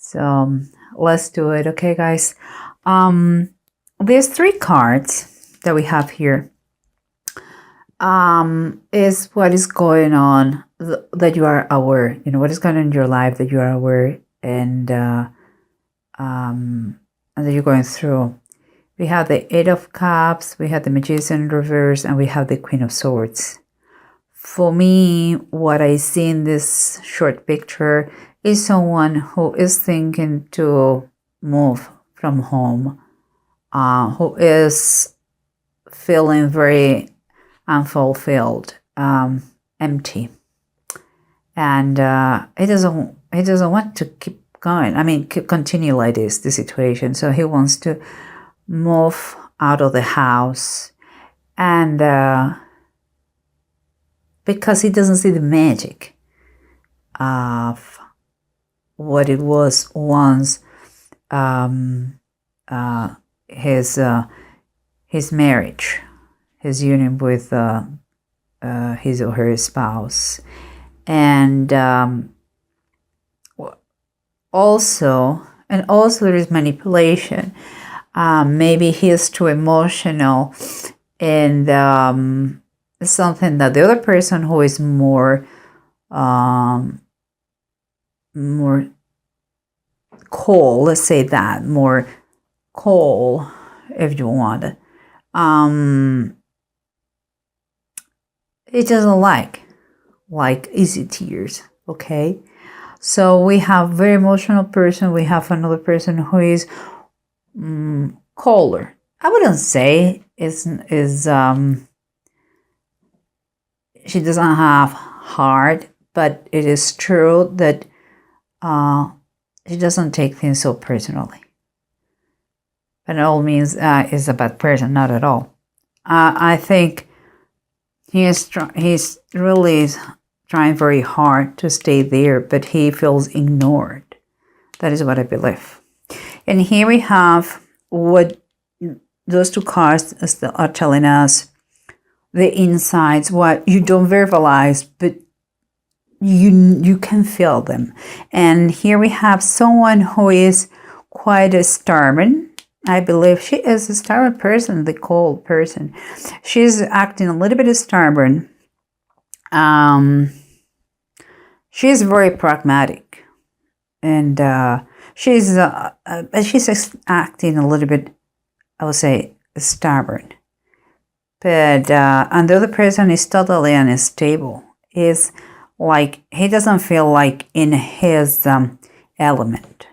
So let's do it. Okay, guys. There's 3 cards that we have here. Is what is going on that you are aware. You know, what is going on in your life that you are aware and that you're going through. We have the 8 of Cups, we have the Magician in reverse, and we have the Queen of Swords. For me, what I see in this short picture is someone who is thinking to move from home, who is feeling very unfulfilled, empty, and he doesn't want to keep going. I mean, continue like this, the situation. So he wants to move out of the house, and because he doesn't see the magic of what it was once, his marriage, his union with his or her spouse, and also there is manipulation. Maybe he is too emotional, and something that the other person who is more cold, let's say that, more cold, if you want, it doesn't like easy tears. Okay, so we have very emotional person, we have another person who is colder. I wouldn't say is she doesn't have heart, but it is true that she doesn't take things so personally. By all means, is a bad person, not at all. I think he's really trying very hard to stay there, but he feels ignored. That is what I believe. And here we have what those 2 cards are telling us, the insights, what you don't verbalize, but you can feel them. And here we have someone who is quite stubborn. I believe she is a stubborn person, the cold person. She's acting a little bit stubborn. She's very pragmatic, and she's acting a little bit, I would say, stubborn. But and the other person is totally unstable. Is like he doesn't feel like in his element,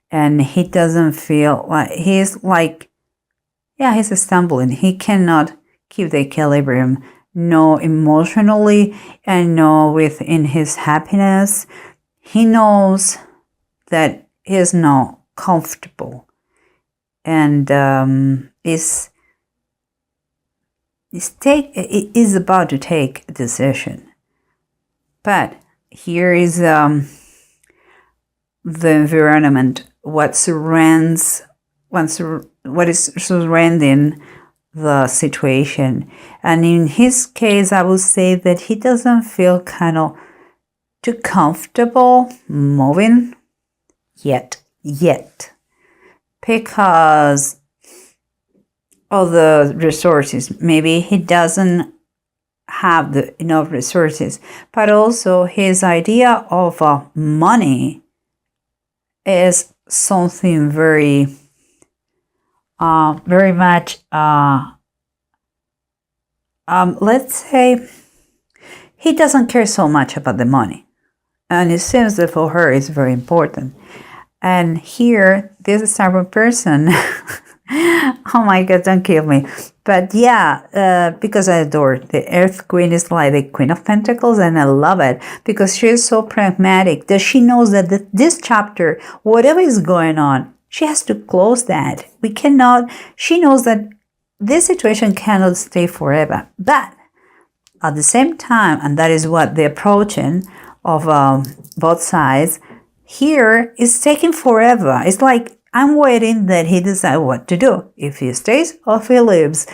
and he doesn't feel like he's like, yeah, he's stumbling. He cannot keep the equilibrium, no emotionally and no within his happiness. He knows that he is not comfortable, and is about to take a decision. But here is the environment, what is surrounding the situation. And in his case, I would say that he doesn't feel kind of too comfortable moving yet, because of the resources. Maybe he doesn't have enough resources, but also his idea of money is something very much, let's say, he doesn't care so much about the money, and it seems that for her it's very important. And here, this stubborn person, oh my God, don't kill me. But yeah, because I adore the Earth Queen, is like the Queen of Pentacles, and I love it because she is so pragmatic that she knows that this chapter, whatever is going on, she has to close that. She knows that this situation cannot stay forever. But at the same time, and that is what the approaching of both sides here is taking forever. It's like, I'm waiting that he decides what to do, if he stays or if he leaves.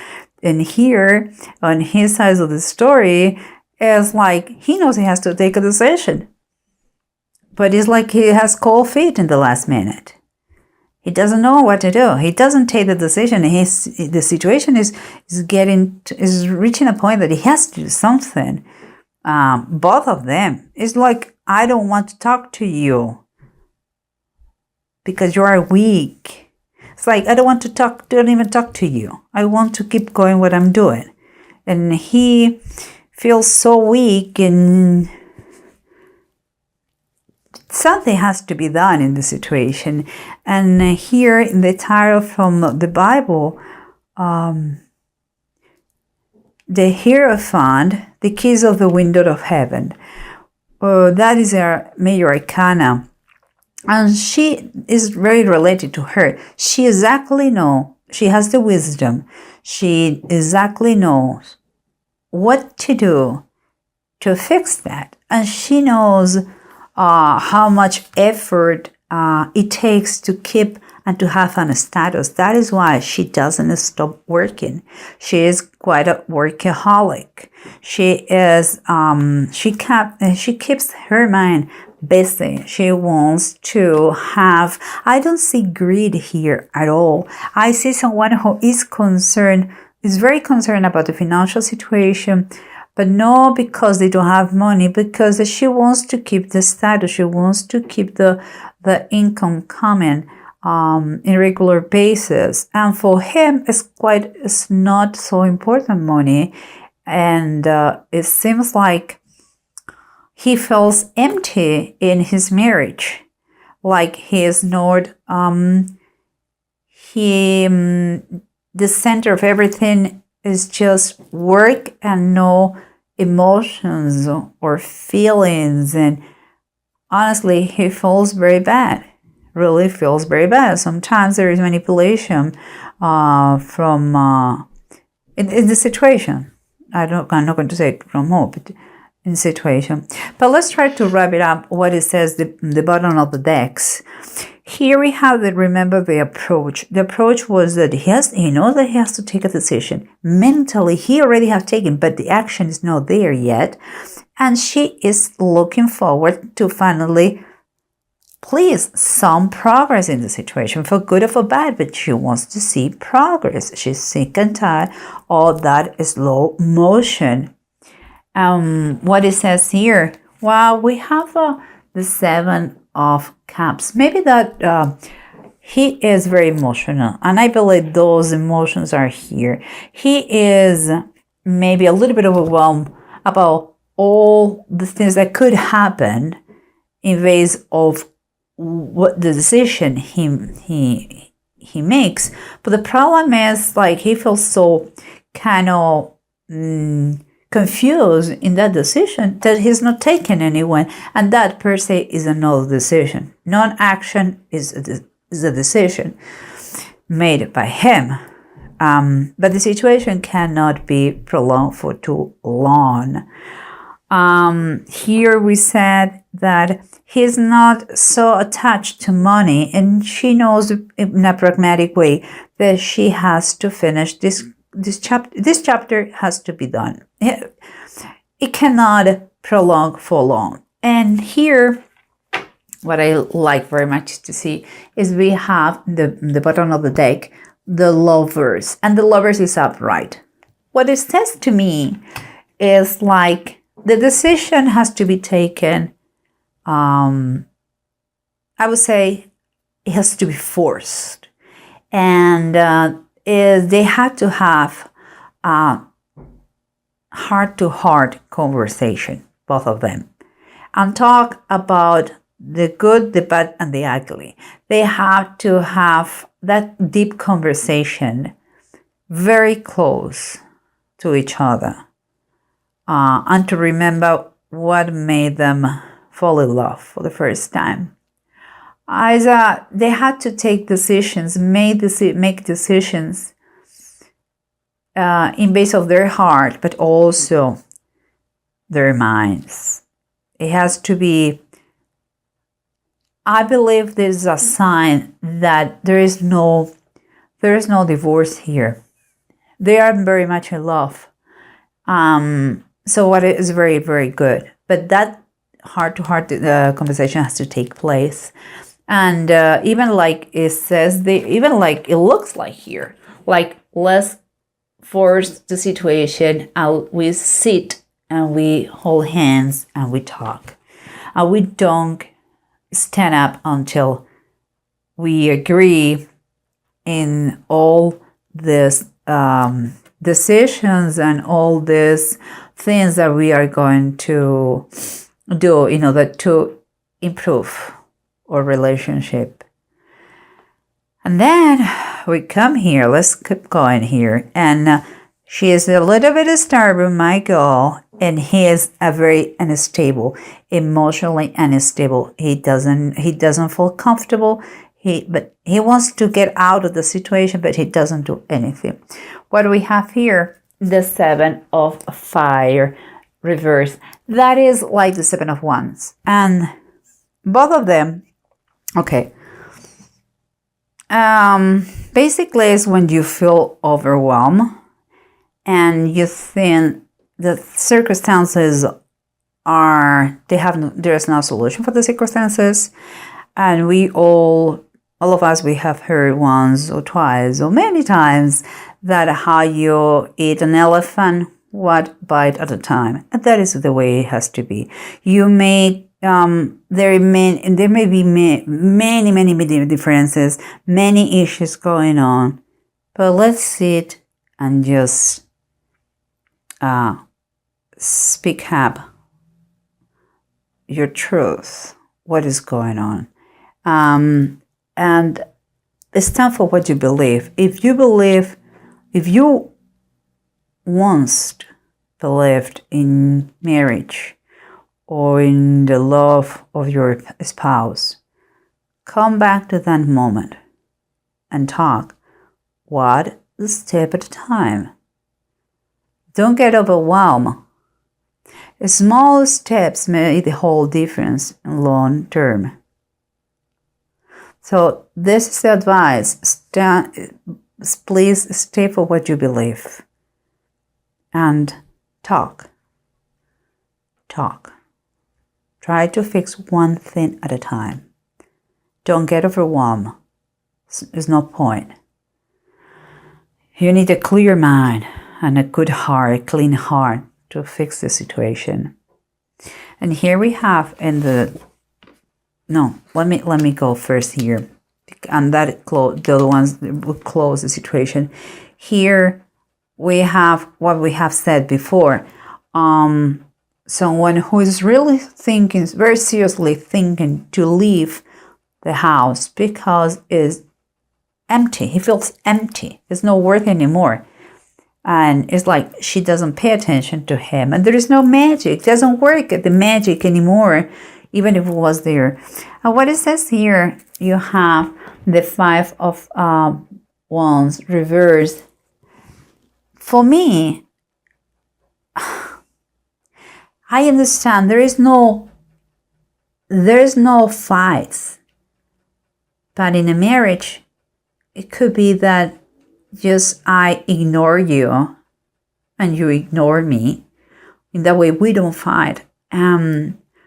And here, on his side of the story, is like he knows he has to take a decision. but it's like he has cold feet in the last minute. He doesn't know what to do. He doesn't take the decision. The situation is reaching a point that he has to do something. Both of them. It's like, I don't want to talk to you because you are weak. It's like, I don't even talk to you. I want to keep going what I'm doing. And he feels so weak, and something has to be done in the situation. And here in the title from the Bible, the Hierophant, the keys of the window of heaven. That is our major arcana. And she is very related to her. She exactly knows, she has the wisdom. She exactly knows what to do to fix that. And she knows how much effort it takes to keep and to have a status. That is why she doesn't stop working. She is quite a workaholic. She is she keeps her mind busy. She wants to have, I don't see greed here at all. I see someone who is very concerned about the financial situation, but not because they don't have money, because she wants to keep the status. She wants to keep the income coming in regular basis. And for him, it's not so important money. And it seems like he feels empty in his marriage. Like he is not, the center of everything is just work and no emotions or feelings. And honestly, he feels very bad, really feels very bad. Sometimes there is manipulation from in the situation. I'm not going to say it from who, but in the situation. But let's try to wrap it up, what it says, the bottom of the decks. Here we have remember the approach. The approach was that he knows that he has to take a decision. Mentally, he already has taken, but the action is not there yet. And she is looking forward to finally, please, some progress in the situation, for good or for bad, but she wants to see progress. She's sick and tired of that slow motion. What it says here, well, we have the Seven of Cups. Maybe that he is very emotional, and I believe those emotions are here. He is maybe a little bit overwhelmed about all the things that could happen in ways of what the decision he makes. But the problem is, like, he feels so kind of confused in that decision that he's not taking anyone, and that per se is another decision. Non-action is a decision made by him, but the situation cannot be prolonged for too long. Here we said that he's not so attached to money, and she knows in a pragmatic way that she has to finish this chapter has to be done. It cannot prolong for long. And here, what I like very much to see is we have the bottom of the deck, the Lovers, and the Lovers is upright. What it says to me is like the decision has to be taken. I would say it has to be forced, and they had to have heart-to-heart conversation, both of them, and talk about the good, the bad, and the ugly. They have to have that deep conversation very close to each other, and to remember what made them fall in love for the first time. They had to take decisions, make decisions in base of their heart, but also their minds. It has to be, I believe this is a sign that there is no divorce here. They are very much in love. So what is very, very good. But that heart-to-heart conversation has to take place. And even like it says, even like it looks like here, like let's force the situation out. We sit and we hold hands and we talk. And we don't stand up until we agree in all these decisions and all these things that we are going to do in order to improve our relationship. And then we come here, let's keep going here. And she is a little bit stubborn, my girl, and he is a very unstable, emotionally unstable. He doesn't feel comfortable. But he wants to get out of the situation, but he doesn't do anything. What do we have here? The 7 of fire reverse. That is like the 7 of wands. And both of them, okay. Basically is when you feel overwhelmed and you think the circumstances there's no solution for the circumstances. And we all of us, we have heard once or twice or many times that how you eat an elephant, one bite at a time. And that is the way it has to be. You may, there may be many differences, many issues going on, but let's sit and just speak up your truth, what is going on. And stand for what you believe. If you once believed in marriage or in the love of your spouse, come back to that moment and talk one step at a time. Don't get overwhelmed. Small steps make the whole difference in long term. So this is the advice. Please stay for what you believe. And talk. Try to fix one thing at a time. Don't get overwhelmed. There's no point. You need a clear mind and a good heart, a clean heart to fix the situation. And here we have let me go first here. And that the other ones will close the situation. Here we have what we have said before. Someone who is really thinking, very seriously thinking to leave the house because it's empty. He feels empty. It's not worth anymore. And it's like she doesn't pay attention to him. And there is no magic. It doesn't work at the magic anymore, even if it was there. And what it says here, you have the 5 of Wands reversed. For me, I understand there is no fights. But in a marriage, it could be that just I ignore you and you ignore me. In that way, we don't fight.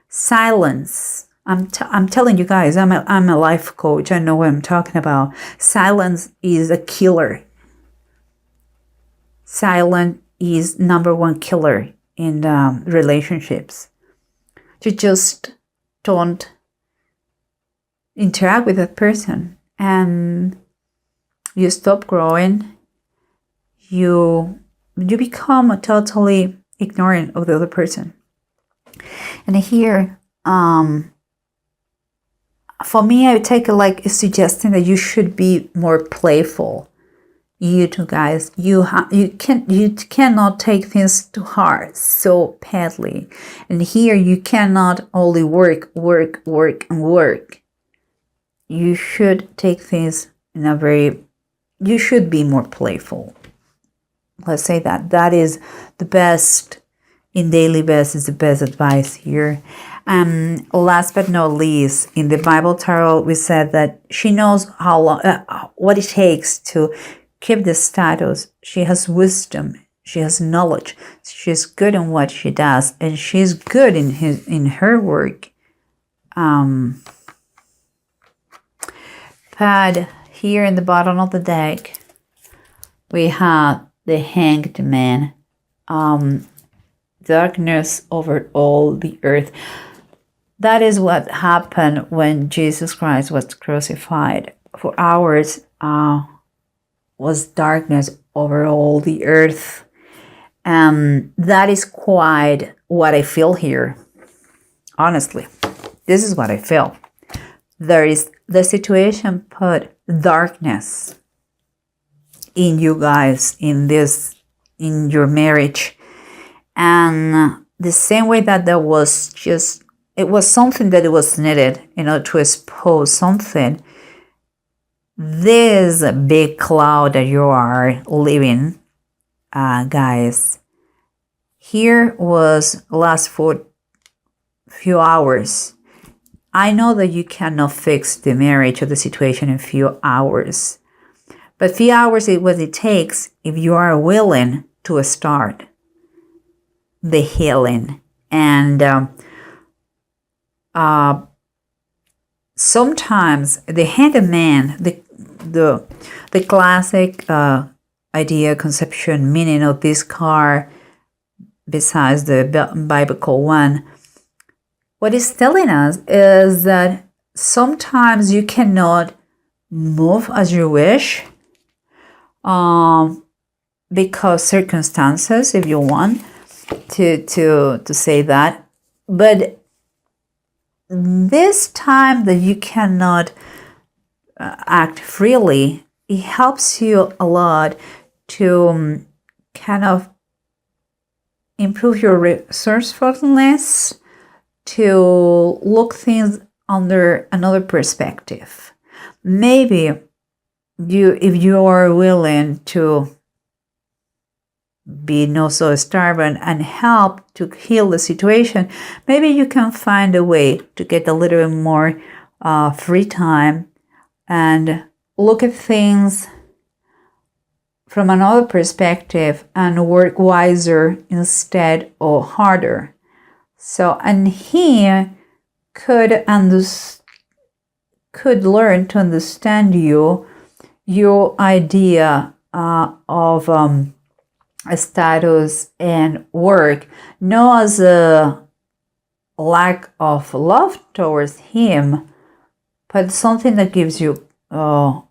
Silence. I'm telling you guys, I'm a life coach. I know what I'm talking about. Silence is a killer. Silence is number one killer in relationships. You just don't interact with that person and you stop growing. You become totally ignorant of the other person. And here, for me, I take a suggesting that you should be more playful. You two guys, you cannot take things too hard, so badly. And here you cannot only work. You should take things you should be more playful. Let's say that is the best, in daily best is the best advice here. Last but not least, in the Bible tarot, we said that she knows how long, what it takes to keep the status. She has wisdom. She has knowledge. She's good in what she does, and she's good in her work. But here in the bottom of the deck, we have the Hanged Man. Darkness over all the earth. That is what happened when Jesus Christ was crucified. For hours was darkness over all the earth. That is quite what I feel here. Honestly, this is what I feel. There is the situation put darkness in you guys, in your marriage. And the same way that there was it was something that it was needed, to expose something. This big cloud that you are living, guys, here was last for few hours. I know that you cannot fix the marriage or the situation in few hours, but few hours is what it takes if you are willing to start the healing. And sometimes the Hanged Man, the classic idea, conception, meaning of this card, besides the biblical one, what it's telling us is that sometimes you cannot move as you wish, because circumstances, if you want to say that. But this time that you cannot act freely, it helps you a lot to kind of improve your resourcefulness, to look things under another perspective. Maybe if you are willing to be not so stubborn and help to heal the situation, maybe you can find a way to get a little bit more free time and look at things from another perspective and work wiser instead of harder. So, and he could learn to understand your idea of a status and work, not as a lack of love towards him, but something that gives you a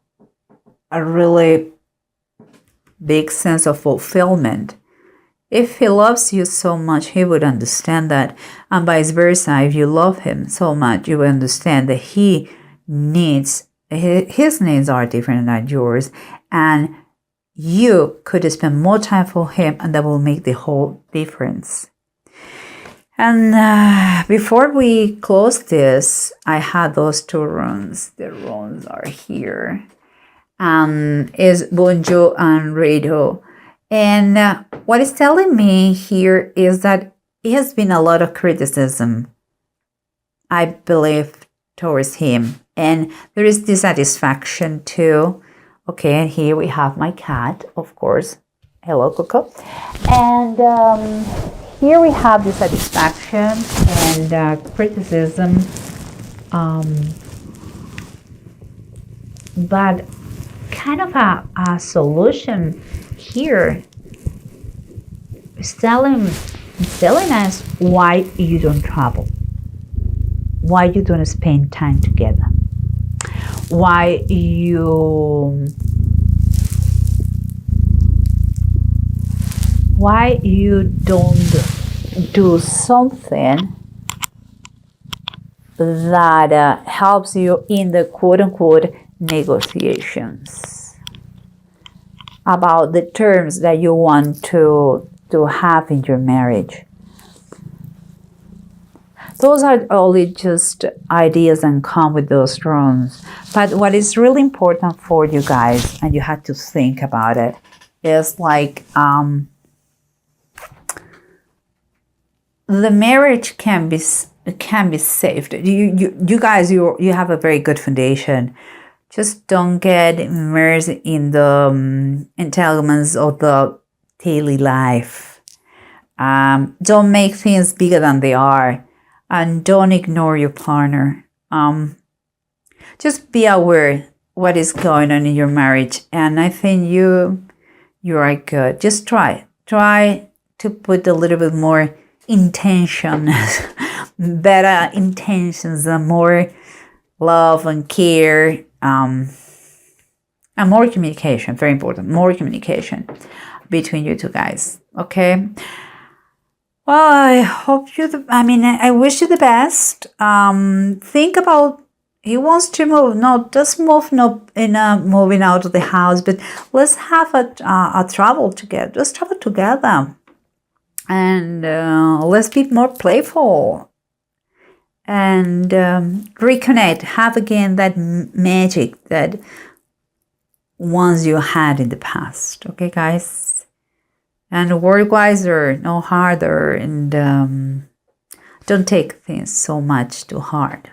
really big sense of fulfillment. If he loves you so much, he would understand that, and vice versa. If you love him so much, you will understand that his needs are different than yours, and you could spend more time for him, and that will make the whole difference. And before we close this, I had those two runes. The runes are here. Is Bonjo and Rado. And what it's telling me here is that it has been a lot of criticism, I believe, towards him. And there is dissatisfaction too. Okay, and here we have my cat, of course. Hello, Coco. And here we have dissatisfaction and criticism. But kind of a solution here is telling us why you don't travel, why you don't spend time together, why you don't do something that helps you in the quote-unquote negotiations about the terms that you want to have in your marriage. Those are only just ideas and come with those runes. But what is really important for you guys, and you have to think about it, is like the marriage can be saved. You guys, you have a very good foundation. Just don't get immersed in the entanglements of the daily life. Don't make things bigger than they are, and don't ignore your partner. Just be aware what is going on in your marriage, and I think you are good. Just try to put a little bit more intention, better intentions, and more love and care, and more communication. Very important, more communication between you two guys. Okay. Well, I hope I wish you the best. Think about, he wants to move. No, just move, not in moving out of the house, but let's have a travel together. Let's travel together, and let's be more playful, and reconnect. Have again that magic that once you had in the past. Okay, guys, and work wiser, no harder, and don't take things so much too hard.